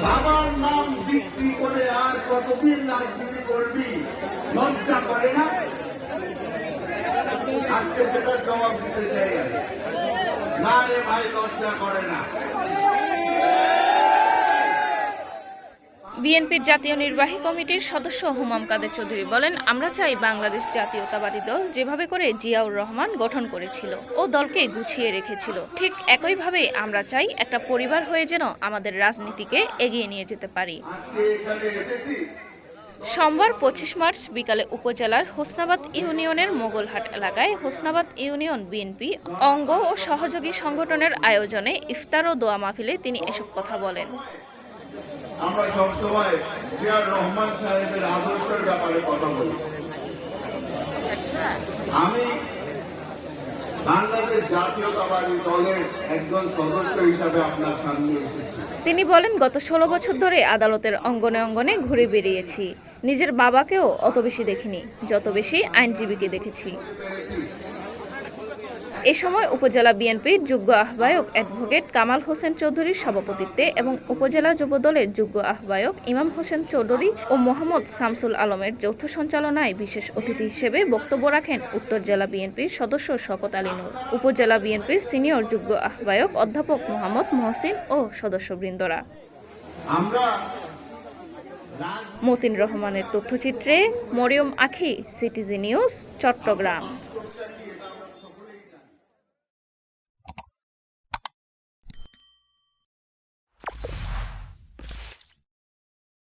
বাবার নাম বিক্রি করে আর কতদিন রাজনীতি করবি? লজ্জা করে না? আজকে সেটার জবাব দিতে চাই আমি। না রে ভাই, লজ্জা করে না। বিএনপির জাতীয় নির্বাহী কমিটির সদস্য হুমাম কাদের চৌধুরী বলেন, আমরা চাই বাংলাদেশ জাতীয়তাবাদী দল যেভাবে করে জিয়াউর রহমান গঠন করেছিল ও দলকে গুছিয়ে রেখেছিল, ঠিক একইভাবে আমরা চাই একটা পরিবার হয়ে যেন আমাদের রাজনীতিকে এগিয়ে নিয়ে যেতে পারি। সোমবার 25 মার্চ বিকালে উপজেলার হোসনাবাদ ইউনিয়নের মোগলহাট এলাকায় হোসনাবাদ ইউনিয়ন বিএনপি অঙ্গ ও সহযোগী সংগঠনের আয়োজনে ইফতার ও দোয়া মাহফিলে তিনি এসব কথা বলেন। আমরা সবসময় জিয়াউর রহমান সাহেবের আদর্শের ব্যাপারে কথা বলি। আমি বাংলাদেশ জাতীয়তাবাদী দলের একজন সদস্য হিসাবে আপনার সামনে এসেছি। তিনি বলেন, গত 16 বছর ধরে আদালতের অঙ্গনে অঙ্গনে ঘুরে বেরিয়েছি। নিজের বাবাকেও অত বেশি দেখিনি যত বেশি আইনজীবীকে দেখেছি। এ সময় উপজেলা বিএনপির যুগ্ম আহ্বায়ক অ্যাডভোকেট কামাল হোসেন চৌধুরীর সভাপতিত্বে এবং উপজেলা যুবদলের যুগ্ম আহ্বায়ক ইমাম হোসেন চৌধুরী ও মোহাম্মদ শামসুল আলমের যৌথ সঞ্চালনায় বিশেষ অতিথি হিসেবে বক্তব্য রাখেন উত্তর জেলা বিএনপির সদস্য শওকত আলী নূর, উপজেলা বিএনপির সিনিয়র যুগ্ম আহ্বায়ক অধ্যাপক মোহাম্মদ মহসিন ও সদস্যবৃন্দরা। মতিন রহমানের তথ্যচিত্রে মরিয়ম আখি, সিটিজি নিউজ, চট্টগ্রাম।